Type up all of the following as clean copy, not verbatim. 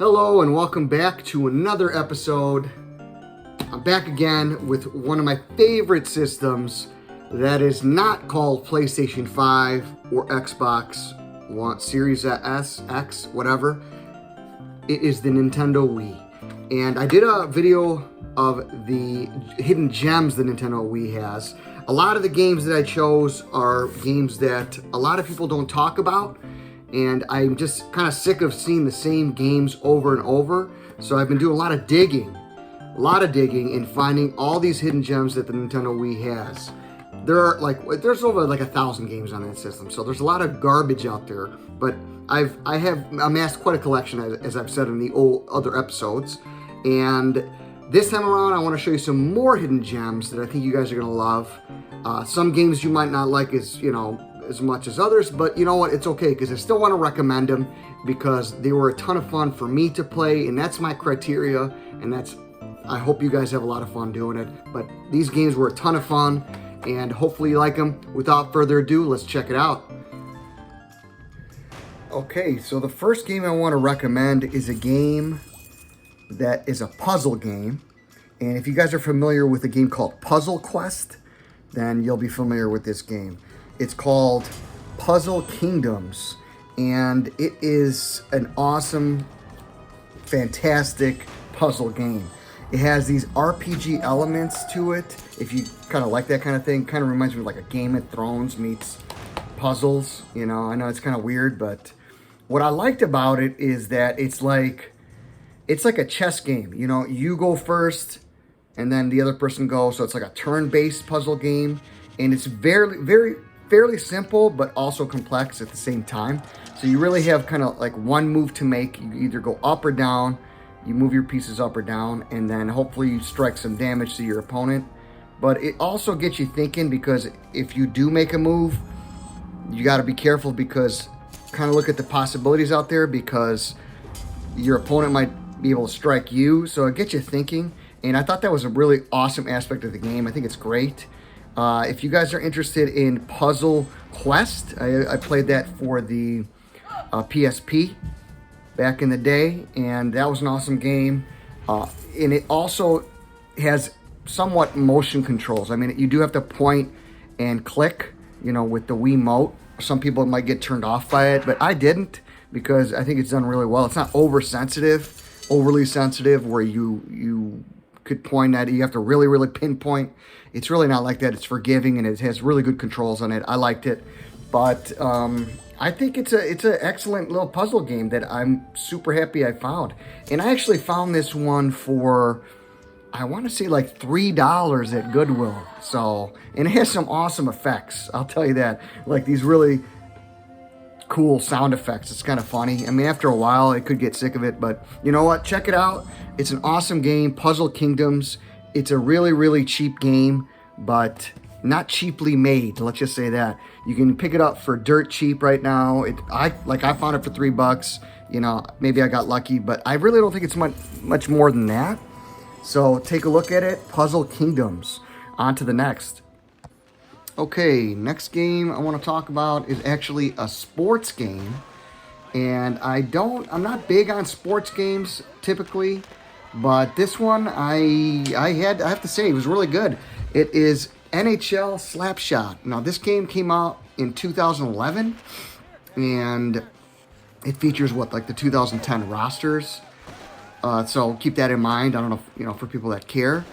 Hello and welcome back to another episode. I'm back again with one of my favorite systems that is not called PlayStation 5 or Xbox One, Series S, X, whatever. It is the Nintendo Wii. And I did a video of the hidden gems the Nintendo Wii has. A lot of the games that I chose are games that a lot of people don't talk about. And I'm just kind of sick of seeing the same games over and over. So I've been doing a lot of digging and finding all these hidden gems that the Nintendo Wii has. There's over 1,000 games on that system. So there's a lot of garbage out there, but I have amassed quite a collection, as I've said in the other episodes. And this time around, I want to show you some more hidden gems that I think you guys are going to love. Some games you might not like as much as others, but you know what, it's okay, because I still want to recommend them because they were a ton of fun for me to play, and that's my criteria, and I hope you guys have a lot of fun doing it. But these games were a ton of fun, and hopefully you like them. Without further ado, let's check it out. Okay, so the first game I want to recommend is a game that is a puzzle game, and if you guys are familiar with a game called Puzzle Quest, then you'll be familiar with this game. It's called Puzzle Kingdoms, and it is an awesome, fantastic puzzle game. It has these RPG elements to it. If you kind of like that kind of thing, kind of reminds me of like a Game of Thrones meets puzzles. You know, I know it's kind of weird, but what I liked about it is that it's like a chess game. You know, you go first, and then the other person goes. So it's like a turn-based puzzle game, and it's fairly simple, but also complex at the same time. So you really have kind of like one move to make. You either go up or down. You move your pieces up or down, and then hopefully you strike some damage to your opponent. But it also gets you thinking, because if you do make a move, you got to be careful, because kind of look at the possibilities out there, because your opponent might be able to strike you. So it gets you thinking, and I thought that was a really awesome aspect of the game. I think it's great. If you guys are interested in Puzzle Quest, I played that for the PSP back in the day, and that was an awesome game. And it also has somewhat motion controls. I mean, you do have to point and click, with the Wiimote. Some people might get turned off by it, but I didn't, because I think it's done really well. It's not overly sensitive, where you could point at it. You have to really pinpoint. It's really not like that. It's forgiving, and it has really good controls on it. I liked it, but I think it's an excellent little puzzle game that I'm super happy I found. And I actually found this one for, I want to say like $3 at Goodwill. So, and it has some awesome effects, I'll tell you that. Like these really cool sound effects. It's kind of funny. I mean, after a while, I could get sick of it, but you know what? Check it out. It's an awesome game, Puzzle Kingdoms. It's a really cheap game, but not cheaply made. Let's just say that. You can pick it up for dirt cheap right now. I found it for $3. Maybe I got lucky, but I really don't think it's much more than that. So take a look at it. Puzzle Kingdoms. On to the next. Okay, next game I want to talk about is actually a sports game. And I'm not big on sports games typically, but this one I have to say it was really good. It is NHL Slapshot. Now this game came out in 2011, and it features the 2010 rosters. So keep that in mind. I don't know, for people that care.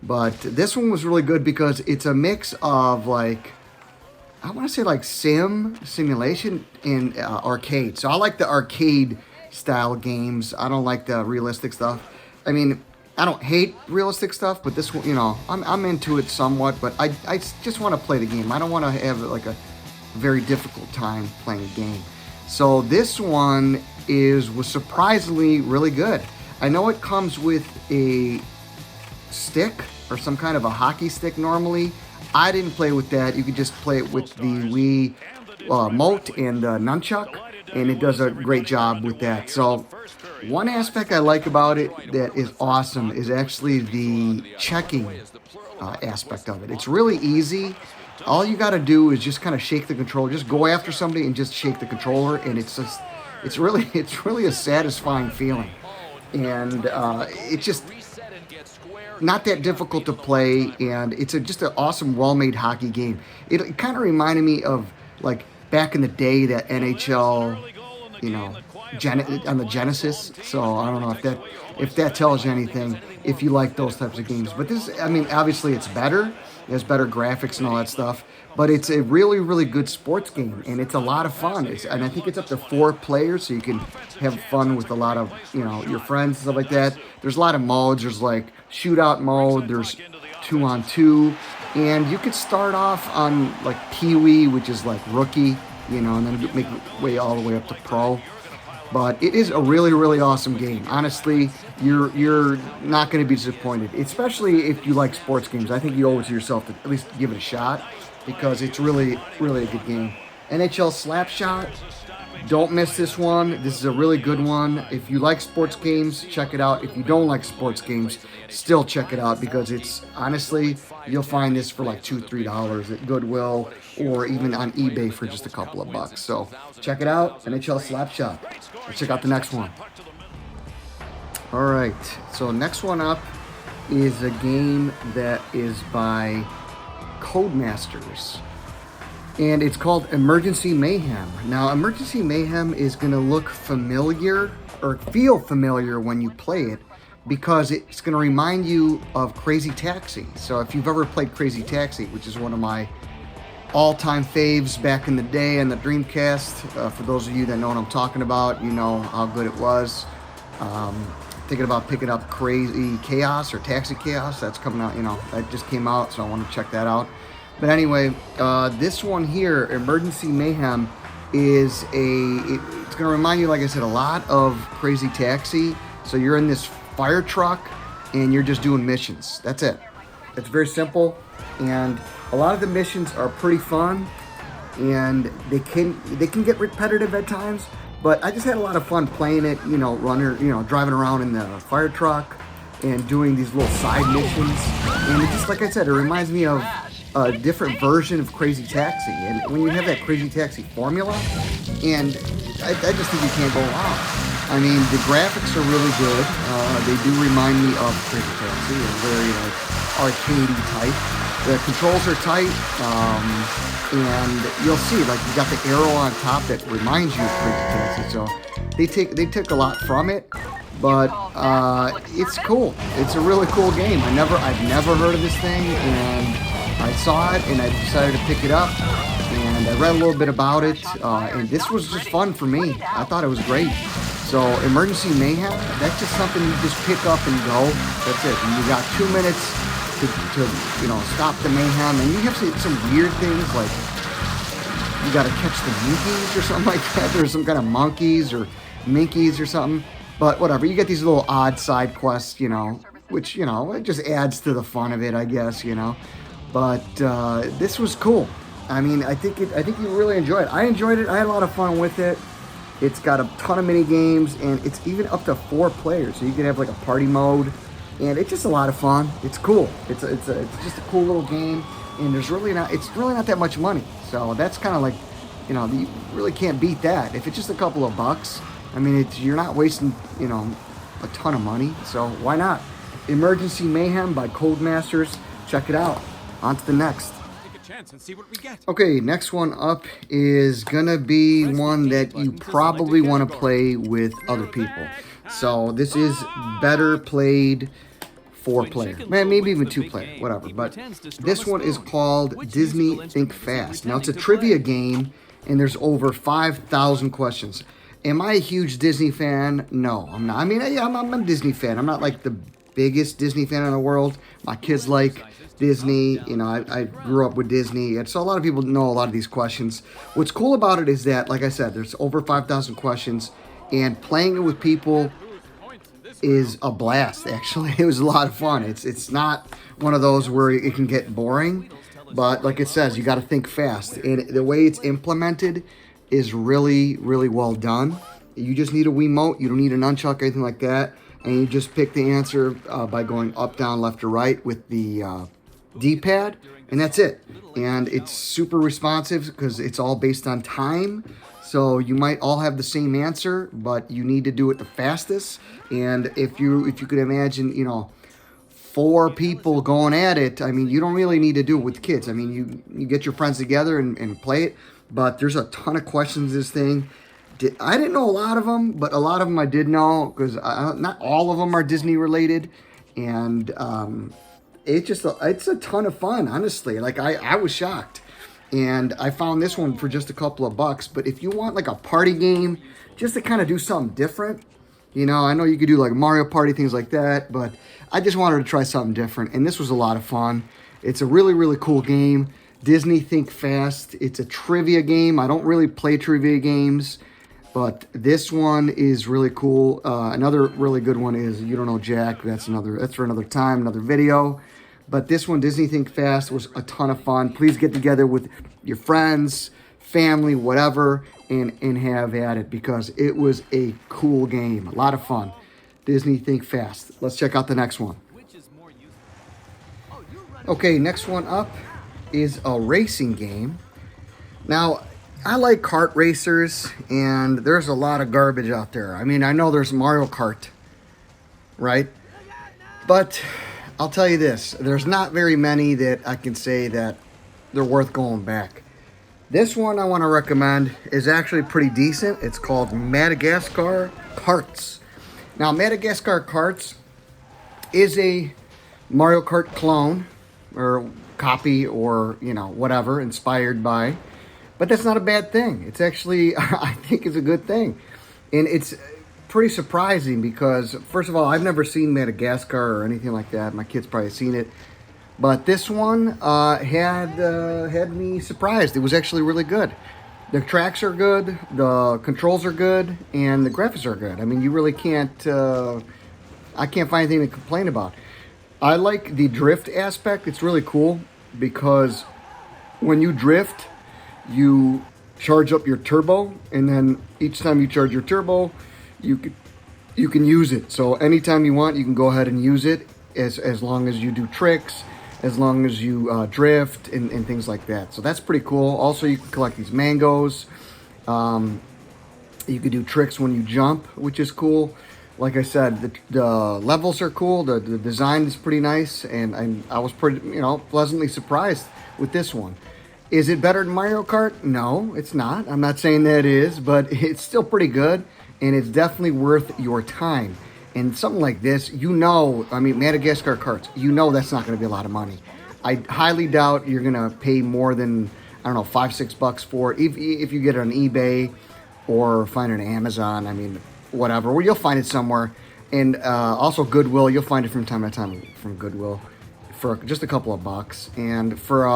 But this one was really good because it's a mix of I want to say simulation and arcade. So I like the arcade style games. I don't like the realistic stuff. I mean, I don't hate realistic stuff, but this one, I'm into it somewhat. But I just want to play the game. I don't want to have a very difficult time playing a game. So this one was surprisingly really good. I know it comes with a stick or some kind of a hockey stick normally. I didn't play with that. You could just play it with the Wii Mote and the Nunchuck, and it does a great job with that. So one aspect I like about it that is awesome is actually the checking aspect of it. It's really easy. All you got to do is just kind of shake the controller. Just go after somebody and just shake the controller, and it's really a satisfying feeling. and it's just not that difficult to play, and it's just an awesome, well-made hockey game. It kind of reminded me of like back in the day that NHL, you know, on the Genesis. So I don't know if that tells you anything if you like those types of games. But this, I mean, obviously it's better. It has better graphics and all that stuff. But it's a really, really good sports game, and it's a lot of fun. And I think it's up to 4 players, so you can have fun with a lot of, your friends and stuff like that. There's a lot of modes. There's like shootout mode. There's 2-on-2, and you could start off on like Pee-wee, which is like rookie, and then make your way all the way up to pro. But it is a really, really awesome game. Honestly, you're not going to be disappointed, especially if you like sports games. I think you owe it to yourself to at least give it a shot because it's really, really a good game. NHL Slapshot, don't miss this one. This is a really good one. If you like sports games, check it out. If you don't like sports games, still check it out because it's, honestly, you'll find this for like $2-3 at Goodwill or even on eBay for just a couple of bucks. So check it out, NHL Slapshot. Let's check out the next one. All right, so next one up is a game that is by Codemasters, and it's called Emergency Mayhem. Now, Emergency Mayhem is going to look familiar or feel familiar when you play it because it's going to remind you of Crazy Taxi. So if you've ever played Crazy Taxi, which is one of my all-time faves back in the day on the Dreamcast, for those of you that know what I'm talking about, you know how good it was. Thinking about picking up Crazy Chaos or Taxi Chaos. That's coming out, that just came out, so I want to check that out. But anyway, this one here, Emergency Mayhem, it's going to remind you, like I said, a lot of Crazy Taxi. So you're in this fire truck, and you're just doing missions. That's it. It's very simple, and a lot of the missions are pretty fun, and they can get repetitive at times. But I just had a lot of fun playing it, driving around in the fire truck and doing these little side missions. And it just, like I said, it reminds me of a different version of Crazy Taxi. And when you have that Crazy Taxi formula, and I just think you can't go wrong. I mean, the graphics are really good. They do remind me of Crazy Taxi, a very arcadey type. The controls are tight, and you'll see, like, you got the arrow on top that reminds you of Crazy Taxi. So they took a lot from it, but it's cool. It's a really cool game. I've never heard of this thing, and I saw it, and I decided to pick it up, and I read a little bit about it, and this was just fun for me. I thought it was great. So Emergency Mayhem, that's just something you just pick up and go. That's it. And you got 2 minutes to stop the mayhem, and you have some weird things like you got to catch the minkies or something like that. There's some kind of monkeys or minkies or something, but whatever. You get these little odd side quests, which it just adds to the fun of it, I guess. But this was cool. I mean, I think you really enjoy it. I enjoyed it. I had a lot of fun with it. It's got a ton of mini games, and it's even up to 4 players, so you can have like a party mode. And it's just a lot of fun. It's cool. It's just a cool little game, and it's really not that much money. So that's kind of like, you really can't beat that. If it's just a couple of bucks, I mean, you're not wasting, a ton of money. So why not? Emergency Mayhem by Codemasters. Check it out. On to the next. Take a chance and see what we get. Okay, next one up is gonna be one that you probably want to play with other people. So this is better played 4-player, maybe even 2-player, whatever. But this one is called Disney Think Fast. Now, it's a trivia game, and there's over 5,000 questions. Am I a huge Disney fan? No, I'm not. I mean, yeah, I'm a Disney fan. I'm not like the biggest Disney fan in the world. My kids like Disney. I grew up with Disney, and so a lot of people know a lot of these questions. What's cool about it is that, like I said, there's over 5,000 questions, and playing it with people is a blast. Actually, it was a lot of fun. It's not one of those where it can get boring, but like it says, you got to think fast, and the way it's implemented is really, really well done. You just need a Wiimote. You don't need a nunchuck or anything like that, and you just pick the answer by going up, down, left, or right with the D-pad, and that's it. And it's super responsive because it's all based on time. So you might all have the same answer, but you need to do it the fastest. And if you could imagine, 4 people going at it, I mean, you don't really need to do it with kids. I mean, you get your friends together and play it. But there's a ton of questions in this thing. I didn't know a lot of them, but a lot of them I did know, because not all of them are Disney related. And it's a ton of fun, honestly. Like, I was shocked. And I found this one for just a couple of bucks. But if you want like a party game, just to kind of do something different, I know you could do like Mario Party, things like that, but I just wanted to try something different. And this was a lot of fun. It's a really, really cool game. Disney Think Fast. It's a trivia game. I don't really play trivia games, but this one is really cool. Another really good one is You Don't Know Jack. That's for another time, another video. But this one, Disney Think Fast, was a ton of fun. Please get together with your friends, family, whatever, and have at it, because it was a cool game. A lot of fun. Disney Think Fast. Let's check out the next one. Okay, next one up is a racing game. Now, I like kart racers, and there's a lot of garbage out there. I mean, I know there's Mario Kart, right? But I'll tell you this, there's not very many that I can say that they're worth going back. This one I want to recommend is actually pretty decent. It's called Madagascar Kartz. Now, Madagascar Kartz is a Mario Kart clone, or copy, or, whatever, inspired by. But that's not a bad thing. It's actually, I think it's a good thing. And it's pretty surprising because, first of all, I've never seen Madagascar or anything like that. My kids probably seen it. But this one had me surprised. It was actually really good. The tracks are good, the controls are good, and the graphics are good. I mean, you really can't, I can't find anything to complain about. I like the drift aspect. It's really cool because when you drift, you charge up your turbo, and then each time you charge your turbo, you can use it. So anytime you want, you can go ahead and use it, as long as you do tricks, as long as you drift and things like that. So that's pretty cool. Also, you can collect these mangoes. You can do tricks when you jump, which is cool. Like I said, the levels are cool. The design is pretty nice, and I was pretty, pleasantly surprised with this one. Is it better than Mario Kart? No, it's not. I'm not saying that it is, but it's still pretty good, and it's definitely worth your time. And something like this, Madagascar Karts, that's not going to be a lot of money. I highly doubt you're going to pay more than, $5, $6 for it. If you get it on eBay or find it on Amazon, whatever, or you'll find it somewhere. And also Goodwill, you'll find it from time to time from Goodwill for just a couple of bucks. And for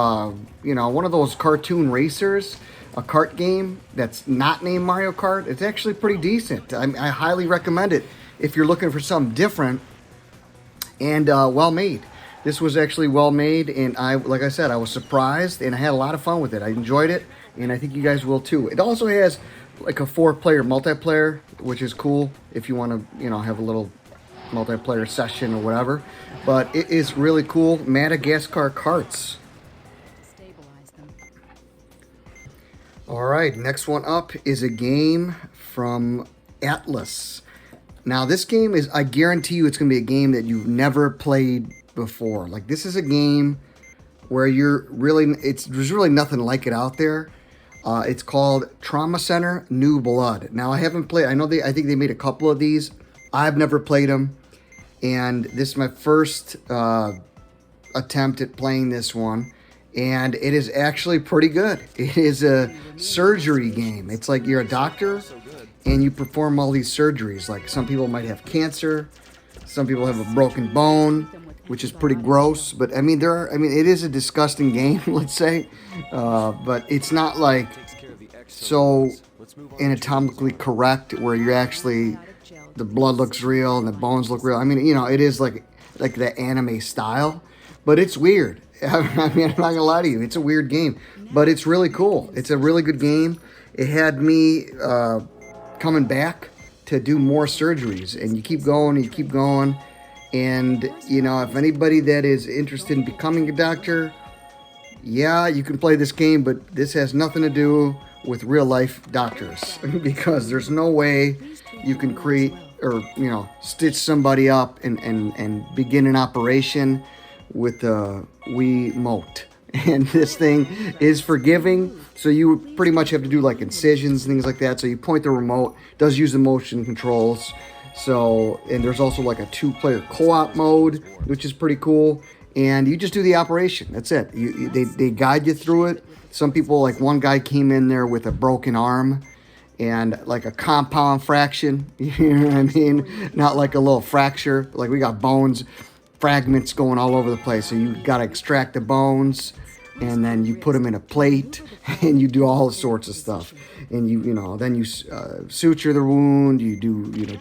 one of those cartoon racers, a kart game that's not named Mario Kart, it's actually pretty decent. I highly recommend it if you're looking for something different and well made. This was actually well made, and like I said, I was surprised, and I had a lot of fun with it. I enjoyed it, and I think you guys will too. It also has like a 4-player multiplayer, which is cool if you want to, have a little multiplayer session or whatever. But it is really cool. Madagascar Karts. All right, next one up is a game from Atlas. Now, this game is, I guarantee you, it's going to be a game that you've never played before. Like, this is a game where there's really nothing like it out there. It's called Trauma Center New Blood. Now, I haven't played, I think they made a couple of these. I've never played them. And this is my first attempt at playing this one. And it is actually pretty good. It is a surgery game. It's like you're a doctor and you perform all these surgeries. Like, some people might have cancer. Some people have a broken bone, which is pretty gross. But it is a disgusting game, let's say. But it's not like so anatomically correct where you're actually, the blood looks real and the bones look real. It is like the anime style, but it's weird. I'm not gonna lie to you. It's a weird game, but it's really cool. It's a really good game. It had me coming back to do more surgeries, and you keep going, and if anybody that is interested in becoming a doctor, yeah, you can play this game, but this has nothing to do with real life doctors because there's no way you can create or stitch somebody up and begin an operation with a Wii Mote. And this thing is forgiving, so you pretty much have to do like incisions, things like that. So you point the remote, does use the motion controls. So, and there's also like a 2-player co-op mode, which is pretty cool. And you just do the operation. That's it. They guide you through it. Some people, like one guy came in there with a broken arm and like a compound fraction. You know what I mean? Not like a little fracture. Like we got bones, fragments going all over the place. So you got to extract the bones, and then you put them in a plate, and you do all sorts of stuff. And then you suture the wound. You do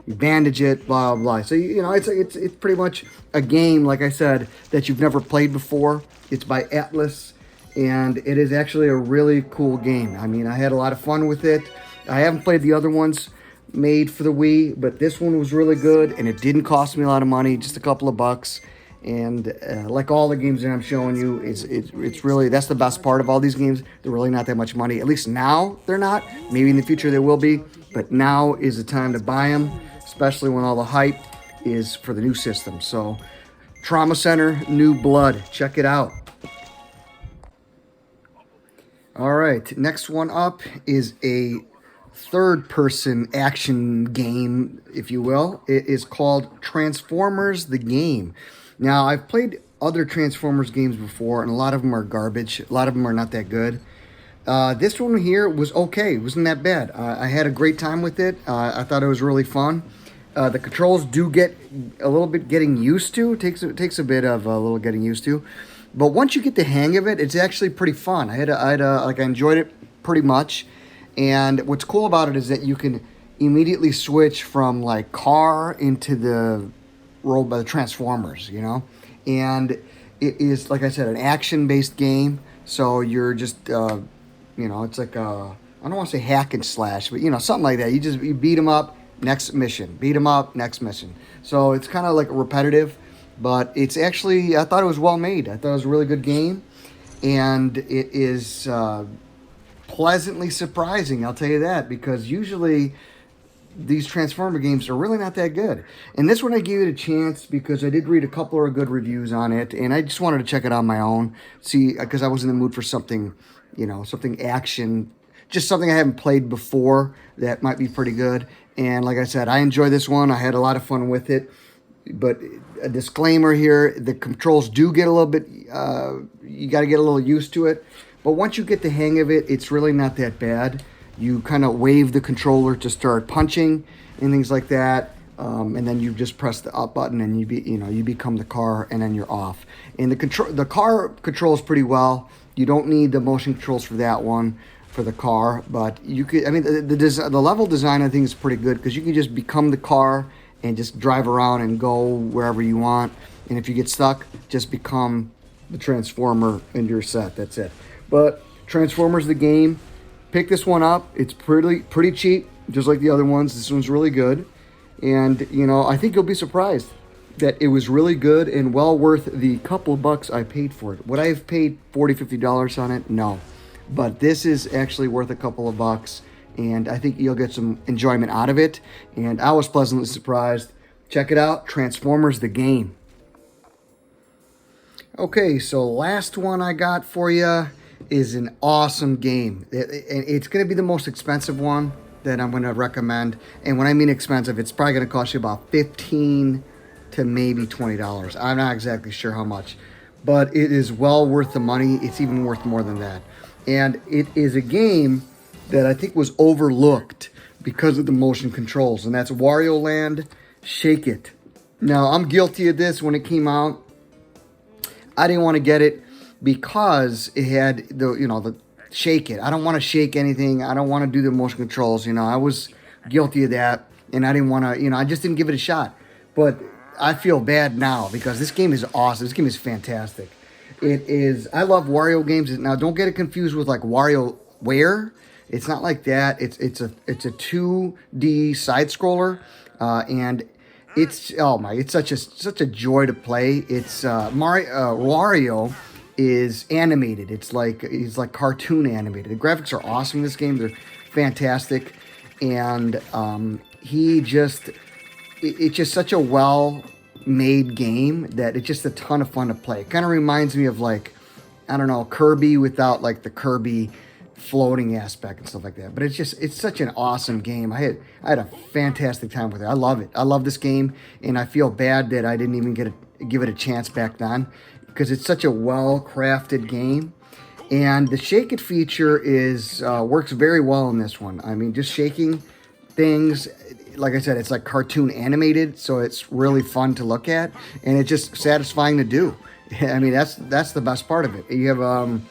you bandage it, blah blah. So it's pretty much a game, like I said, that you've never played before. It's by Atlas, and it is actually a really cool game. I mean, I had a lot of fun with it. I haven't played the other ones made for the Wii, but this one was really good, and it didn't cost me a lot of money, just a couple of bucks. And like all the games that I'm showing you, it's really, that's the best part of all these games. They're really not that much money. At least now they're not. Maybe in the future they will be, but now is the time to buy them, especially when all the hype is for the new system. So Trauma Center, New Blood, check it out. All right, next one up is a third-person action game, if you will. It is called Transformers the Game. Now, I've played other Transformers games before, and a lot of them are garbage. A lot of them are not that good. This one here was okay. It wasn't that bad. I had a great time with it. I thought it was really fun. The controls do get a little bit getting used to. It takes a bit of a little getting used to. But once you get the hang of it, it's actually pretty fun. I enjoyed it pretty much. And what's cool about it is that you can immediately switch from like car into the role by the Transformers, and it is, like I said, an action-based game. So you're just, it's like I don't want to say hack and slash, but something like that. You beat them up, next mission, beat them up, next mission. So it's kind of like repetitive, but it's actually, I thought it was well made. I thought it was a really good game, and it is pleasantly surprising, I'll tell you that, because usually these Transformer games are really not that good. And this one I gave it a chance because I did read a couple of good reviews on it, and I just wanted to check it on my own, see, because I was in the mood for something, something action, just something I haven't played before that might be pretty good. And like I said, I enjoyed this one. I had a lot of fun with it. But a disclaimer here, the controls do get a little bit, you got to get a little used to it. But once you get the hang of it, it's really not that bad. You kind of wave the controller to start punching and things like that, and then you just press the up button and you become the car, and then you're off. And the car controls pretty well. You don't need the motion controls for that one for the car, but you could. I mean, the level design I think is pretty good because you can just become the car and just drive around and go wherever you want. And if you get stuck, just become the Transformer and you're set. That's it. But Transformers the Game. Pick this one up. It's pretty cheap, just like the other ones. This one's really good. And, I think you'll be surprised that it was really good and well worth the couple bucks I paid for it. Would I have paid $40, $50 on it? No. But this is actually worth a couple of bucks, and I think you'll get some enjoyment out of it. And I was pleasantly surprised. Check it out, Transformers the Game. Okay, so last one I got for you is an awesome game. It's going to be the most expensive one that I'm going to recommend. And when I mean expensive, it's probably going to cost you about $15 to maybe $20. I'm not exactly sure how much, but it is well worth the money. It's even worth more than that. And it is a game that I think was overlooked because of the motion controls, and that's Wario Land Shake It. Now, I'm guilty of this when it came out. I didn't want to get it because it had the shake it. I don't want to shake anything. I don't want to do the motion controls. I was guilty of that, and I didn't want to, I just didn't give it a shot. But I feel bad now because this game is awesome. This game is fantastic. It is, I love Wario games. Now, don't get it confused with like WarioWare. It's not like that. It's a 2D side scroller, and it's such a joy to play. It's Wario is animated. It's like cartoon animated. The graphics are awesome in this game. They're fantastic, and it's just such a well-made game that it's just a ton of fun to play. It kind of reminds me of, like, I don't know, Kirby without, like, the Kirby floating aspect and stuff like that. But it's such an awesome game. I had a fantastic time with it. I love it. I love this game, and I feel bad that I didn't even give it a chance back then, because it's such a well-crafted game. And the shake it feature works very well in this one. I mean, just shaking things, like I said, it's like cartoon animated, so it's really fun to look at, and it's just satisfying to do. I mean, that's the best part of it. You have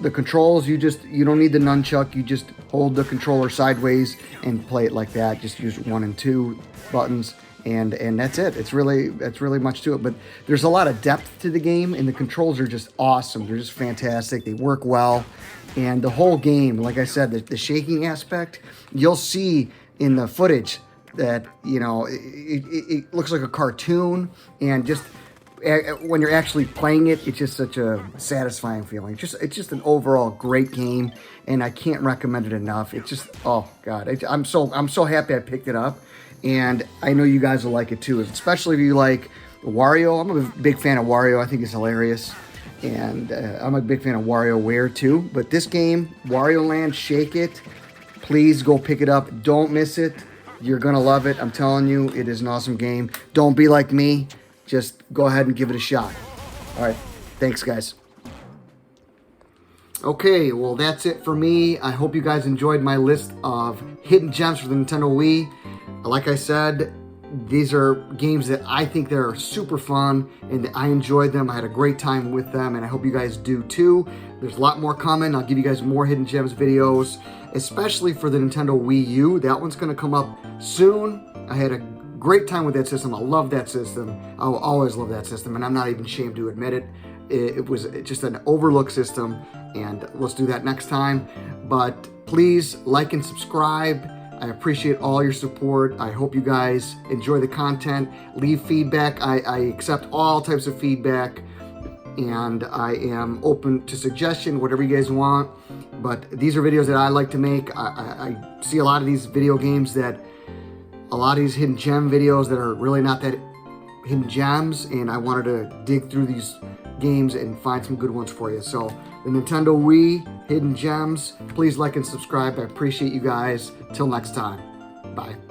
the controls. You don't need the nunchuck. You just hold the controller sideways and play it like that. Just use 1 and 2 buttons, and that's it. That's really much to it. But there's a lot of depth to the game, and the controls are just awesome. They're just fantastic. They work well, and the whole game, like I said, the shaking aspect, you'll see in the footage that, you know, it looks like a cartoon, and just when you're actually playing it, it's just such a satisfying feeling. It's just an overall great game, and I can't recommend it enough. It's just, oh God, I'm so happy I picked it up, and I know you guys will like it too, especially if you like Wario. I'm a big fan of Wario. I think it's hilarious, and I'm a big fan of WarioWare too. But this game, Wario Land, Shake It, please go pick it up. Don't miss it. You're gonna love it. I'm telling you, it is an awesome game. Don't be like me. Just go ahead and give it a shot. All right. Thanks, guys. Okay, well, that's it for me. I hope you guys enjoyed my list of hidden gems for the Nintendo Wii. Like I said, these are games that I think that are super fun, and that I enjoyed them. I had a great time with them, and I hope you guys do too. There's a lot more coming. I'll give you guys more hidden gems videos, especially for the Nintendo Wii U. That one's going to come up soon. I had a great time with that system. I love that system. I'll always love that system, and I'm not even ashamed to admit it. It was just an overlooked system, and let's do that next time. But please like and subscribe. I appreciate all your support. I hope you guys enjoy the content. Leave feedback. I accept all types of feedback, and I am open to suggestion, whatever you guys want. But these are videos that I like to make. I see a lot of these video games a lot of these hidden gem videos that are really not that hidden gems, and I wanted to dig through these games and find some good ones for you. So the Nintendo Wii hidden gems, please like and subscribe. I appreciate you guys. Till next time, bye.